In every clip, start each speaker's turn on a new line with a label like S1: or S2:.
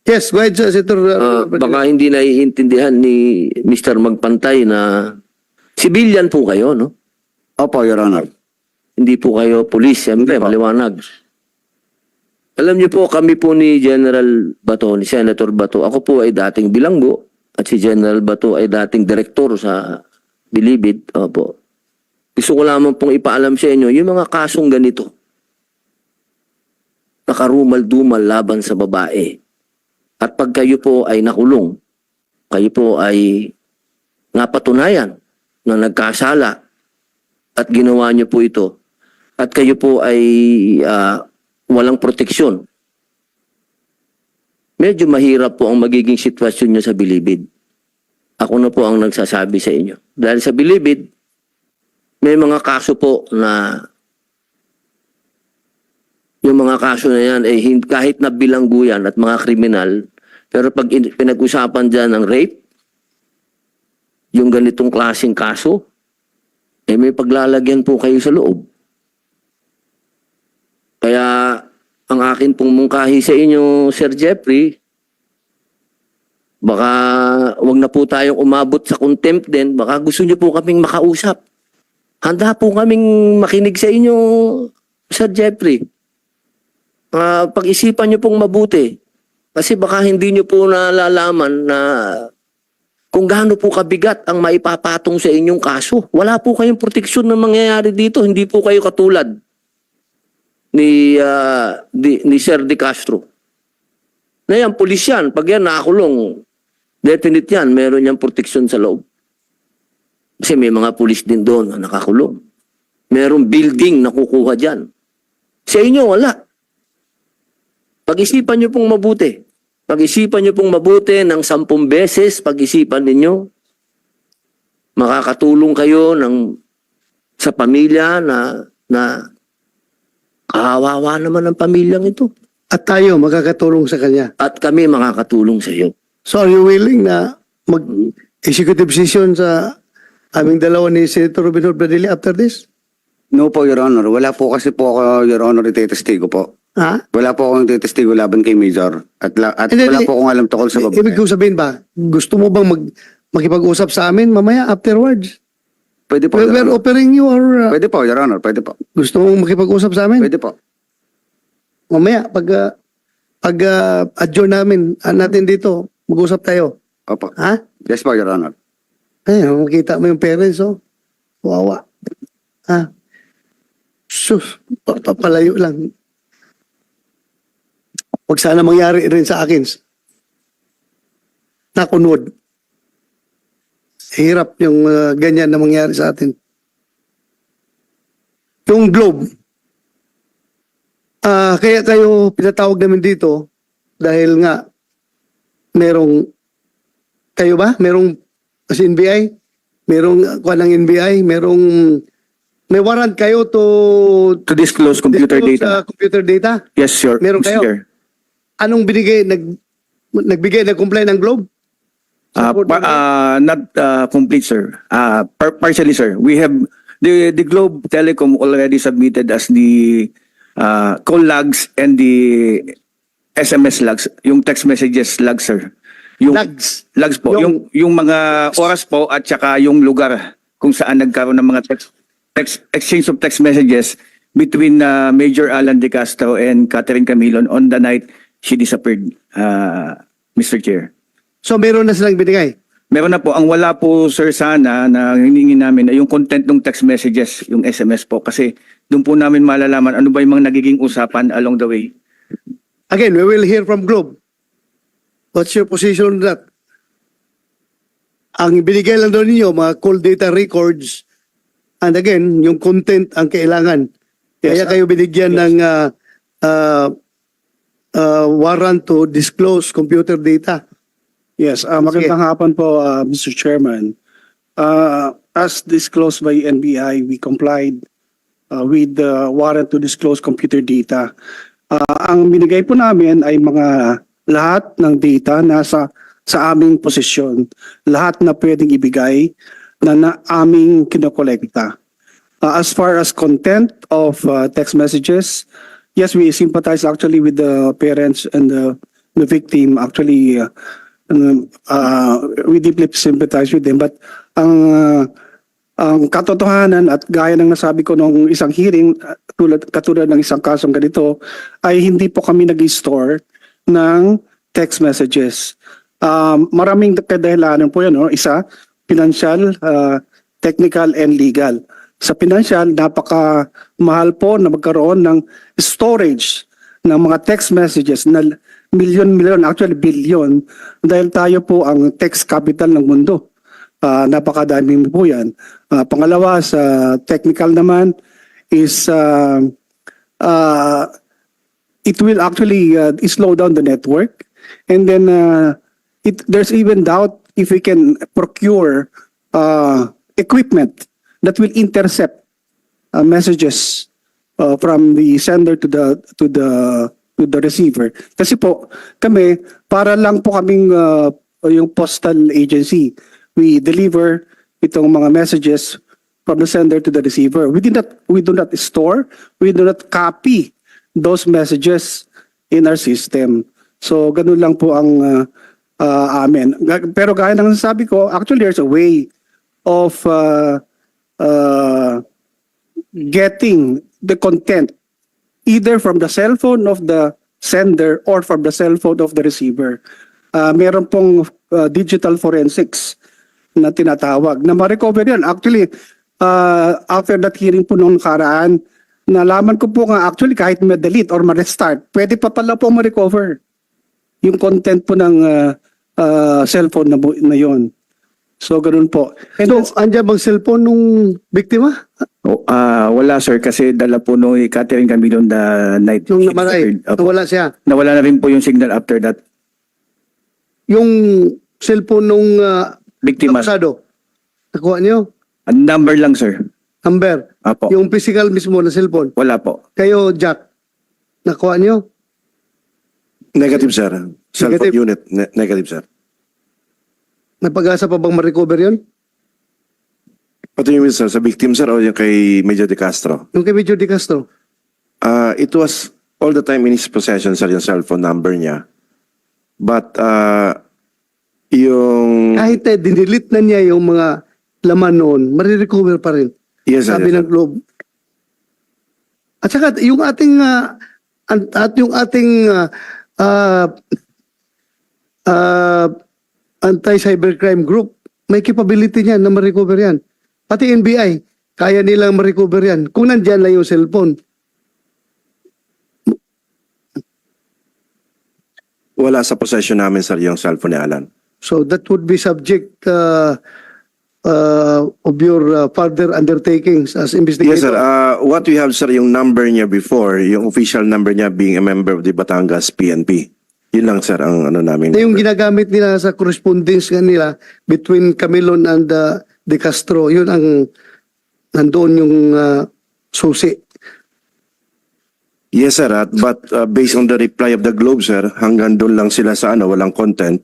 S1: Yes, go ahead, Senator.
S2: Baka hindi naiintindihan ni Mr. Magpantay na civilian po kayo, no?
S3: Opo, Your Honor.
S2: Hindi po kayo police, siyempre,
S3: Hindi po.
S2: maliwanag. Alam niyo po, kami po ni General Bato, ni Senator Bato, ako po ay dating bilanggo at si General Bato ay dating direktor sa Bilibid. Opo. Gusto ko lamang pong ipaalam sa inyo, yung mga kasong ganito, nakarumal-dumal laban sa babae. At pag kayo po ay nakulong, kayo po ay napatunayan na nagkasala at ginawa niyo po ito, at kayo po ay walang proteksyon, medyo mahirap po ang magiging sitwasyon niyo sa Bilibid. Ako na po ang nagsasabi sa inyo. Dahil sa Bilibid, may mga kaso po na yung mga kaso na yan ay kahit na bilanggo yan at mga kriminal, pero pag pinag-usapan dyan ng rape, yung ganitong klaseng kaso, eh may paglalagyan po kayo sa loob. Kaya ang akin pong mungkahi sa inyo, Sir Jeffrey, baka wag na po tayong umabot sa contempt din, baka gusto niyo po kaming makausap. Handa po kaming makinig sa inyo, Sir Jeffrey. Pag-isipan niyo pong mabuti. Kasi baka hindi niyo po nalalaman na kung gaano po kabigat ang maipapatong sa inyong kaso. Wala po kayong proteksyon na mangyayari dito. Hindi po kayo katulad ni Sir De Castro. Na yan, pulis yan. Pag yan nakakulong, definite yan, meron niyang proteksyon sa loob. Kasi may mga pulis din doon na nakakulong. Merong building na kukuha dyan. Sa inyo, wala. Pag-isipan niyo pong mabuti. Pag-isipan niyo pong mabuti ng 10 beses, pag-isipan ninyo. Makakatulong kayo sa pamilya na kawawa naman ang pamilyang ito.
S1: At tayo magkakatulong sa kanya.
S2: At kami makakatulong sa iyo.
S1: So are you willing na mag-executive session sa aming dalawa ni Senator Robin Hood Padilla after this?
S3: No po, Your Honor. Wala po kasi po ako, Your Honor, itetestigo po.
S1: Ha?
S3: Wala po akong itetestigo laban kay Major. At
S1: Hindi,
S3: wala po akong alam tungkol sa babae.
S1: Ibig kong sabihin ba, gusto mo bang makipag-usap sa amin mamaya afterwards?
S3: Pwede po, Your
S1: We're
S3: Honor.
S1: offering you or
S3: Pwede po, Your Honor. Pwede po.
S1: gusto mong makipag-usap sa amin?
S3: Pwede po.
S1: Mamaya, pag adjourn natin dito, mag-usap tayo.
S3: Opo.
S1: Ha?
S3: Yes po, Your Honor.
S1: Ay, makita mo yung parents, oh. Wawa. Ha? Sus, papalayo lang. Huwag sana mangyari rin sa akin. Nakunod. Hirap yung ganyan na mangyari sa atin. Yung Globe. Kaya kayo pinatawag namin dito dahil nga merong kayo ba? Merong kasi NBI? Merong kuha ng NBI? May warrant kayo to
S4: disclose computer
S1: disclose,
S4: data.
S1: computer data?
S4: Yes, sir.
S1: Meron kayo?
S4: Sir.
S1: Anong binigay? Nag-comply ng Globe?
S4: Not complete, sir. Partially, sir. We have the Globe Telecom already submitted as the call logs and the SMS logs, yung text messages logs, sir. Yung
S1: Logs?
S4: logs po, yung mga oras po at saka yung lugar kung saan nagkaroon ng mga exchange of text messages between Major Alan De Castro and Catherine Camilon on the night she disappeared, Mr. Chair.
S1: So meron na silang binigay?
S4: Meron na po. Ang wala po, sir, sana na hiningi namin ay yung content ng text messages, yung SMS po. Kasi doon po namin malalaman ano ba yung mga nagiging usapan along the way.
S1: Again, we will hear from Globe. What's your position on that? Ang binigay lang doon ninyo, mga call data records, and again, yung content ang kailangan. Kaya kayo binigyan ng warrant to disclose computer data.
S5: Yes, magandang hapon po, Mr. Chairman. As disclosed by NBI, we complied with the warrant to disclose computer data. Ang binigay po namin ay mga lahat ng data nasa sa aming posisyon. Lahat na pwedeng ibigay na aming kinokolekta. As far as content of text messages, yes, we sympathize actually with the parents and the the victim. Actually, we deeply sympathize with them. But ang katotohanan at gaya ng nasabi ko nung isang hearing, katulad ng isang kasong ganito, ay hindi po kami nag-store ng text messages. Maraming kadahilanan po yan. No? Isa, financial, technical, and legal. Sa financial, napaka mahal po na magkaroon ng storage ng mga text messages na milyon, actually billion, dahil tayo po ang text capital ng mundo. Napakadami po yan. Pangalawa, sa technical naman is it will actually slow down the network. And then there's even doubt if we can procure equipment that will intercept messages from the sender to the receiver. Kasi po kami, para lang po kaming yung postal agency. We deliver itong mga messages from the sender to the receiver. We do not store, we do not copy those messages in our system. So ganun lang po ang amin. Pero gaya ng sabi ko, actually there's a way of getting the content either from the cell phone of the sender or from the cell phone of the receiver. Meron pong digital forensics na tinatawag na ma-recover yan. Actually, after that hearing po nung nakaraan, nalaman ko po nga actually kahit ma-delete or ma-restart, pwede pa pala po ma-recover yung content po ng cellphone na yon. So, ganun po. And
S1: So, andyan bang cellphone nung biktima?
S4: Wala sir, kasi dala po nung Catherine Camilo the night.
S1: Yung namatay,
S4: Opo.
S1: nawala siya.
S4: Nawala na rin po yung signal after that.
S1: Yung cellphone nung
S4: Biktima.
S1: akusado, nakuha niyo?
S4: Ang number lang sir.
S1: Number.
S4: Apo.
S1: Yung physical mismo na cellphone.
S4: Wala po.
S1: Kayo, Jack, nakuha niyo?
S6: Negative, sir. Cell phone
S1: Negative.
S6: unit, negative, sir.
S1: May pag-asa pa bang ma-recover yun?
S6: Pati yung sir, sa victim, sir, o yung kay Major De Castro?
S1: Yung kay Major De Castro?
S6: It was all the time in his possession, sir, yung cellphone number niya. But, yung...
S1: Kahit dinilit na niya yung mga laman noon, marirecover pa rin.
S6: Yes, sir.
S1: Sabi
S6: Yes,
S1: ng Globe. At saka yung ating anti-cybercrime group, may capability niyan na ma-recover yan. Pati NBI, kaya nilang ma-recover yan. Kung nandyan lang yung cellphone.
S6: Wala sa possession namin, sir, yung cellphone ni Alan.
S1: So that would be subject of your further undertakings as investigator.
S6: Yes, sir. What we have, sir, yung number niya before, yung official number niya being a member of the Batangas PNP. Yun lang, sir, ang ano namin.
S1: Na yung ginagamit nila sa correspondence nga nila between Camilon and De Castro, yun ang nandoon yung susi.
S6: Yes, sir. But based on the reply of the Globe, sir, hanggang doon lang sila sa walang content.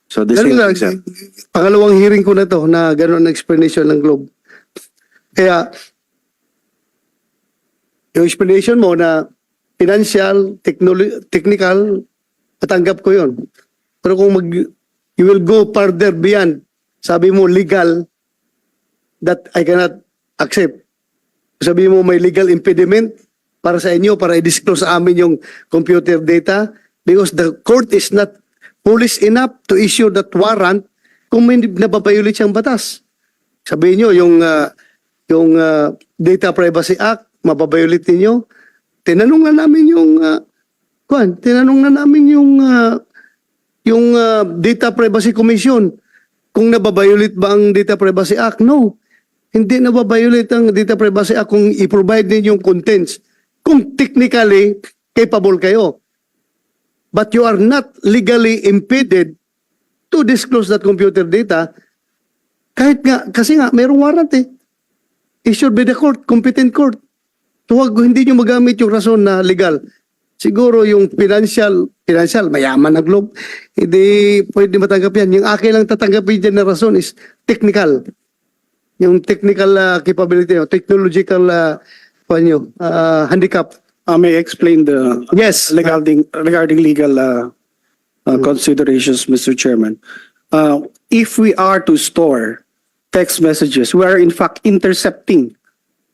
S6: So the
S1: Ganun
S6: same
S1: lang,
S6: thing, sir.
S1: pangalawang hearing ko na to na gano'n ang explanation ng Globe. Kaya, yung explanation mo na financial, technical, matanggap ko yun. Pero kung you will go further beyond, sabi mo legal, that I cannot accept. Sabi mo may legal impediment para sa inyo, para i-disclose sa amin yung computer data because the court is not police enough to issue that warrant kung may napapayulit siyang batas. Sabihin nyo, yung Data Privacy Act, mapapayulit ninyo. Tinanong na namin yung Data Privacy Commission kung nababayulit ba ang Data Privacy Act. No. Hindi nababayulit ang Data Privacy Act kung i-provide ninyo yung contents. Kung technically capable kayo. But you are not legally impeded to disclose that computer data kahit nga, kasi nga, mayroong warrant issued by the court, competent court. Huwag, hindi nyo magamit yung rason na legal. Siguro yung financial, mayaman na Globe, hindi pwede matanggap yan. Yung akin lang tatanggapin dyan na rason is technical. Yung technical capability, technological handicap.
S5: May I explain the
S1: Yes.
S5: regarding legal considerations, Mr. Chairman. If we are to store text messages, we are in fact intercepting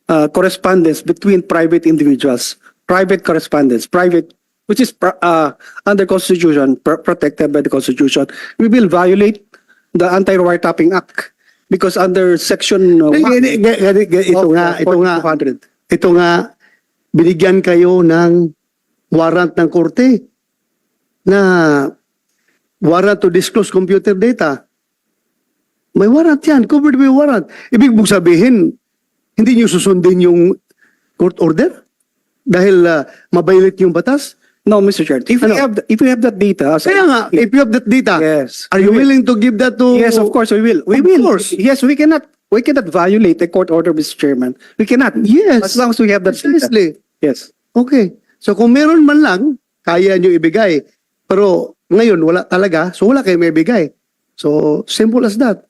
S5: correspondence between private individuals, private correspondence, which is under Constitution, protected by the Constitution. We will violate the Anti-Wiretapping Act because under Section 1
S1: Ito nga, binigyan kayo ng warrant ng korte na warrant to disclose computer data. May warrant yan, covered by warrant. Ibig mong sabihin, hindi nyo susundin yung court order? Dahil mabaylit yung batas?
S5: No, Mr. Chair. If we have that data,
S1: Kaya nga, if you have that data,
S5: Yes.
S1: are you willing to give that to...
S5: yes, of course we will.
S1: Of course.
S5: Yes, we cannot violate a court order, Mr. Chairman. We cannot.
S1: Yes.
S5: As long as we have that data.
S1: Seriously.
S5: Yes.
S1: Okay. So kung meron man lang, kaya nyo ibigay. Pero ngayon, wala talaga. So wala kayo may ibigay. So simple as that.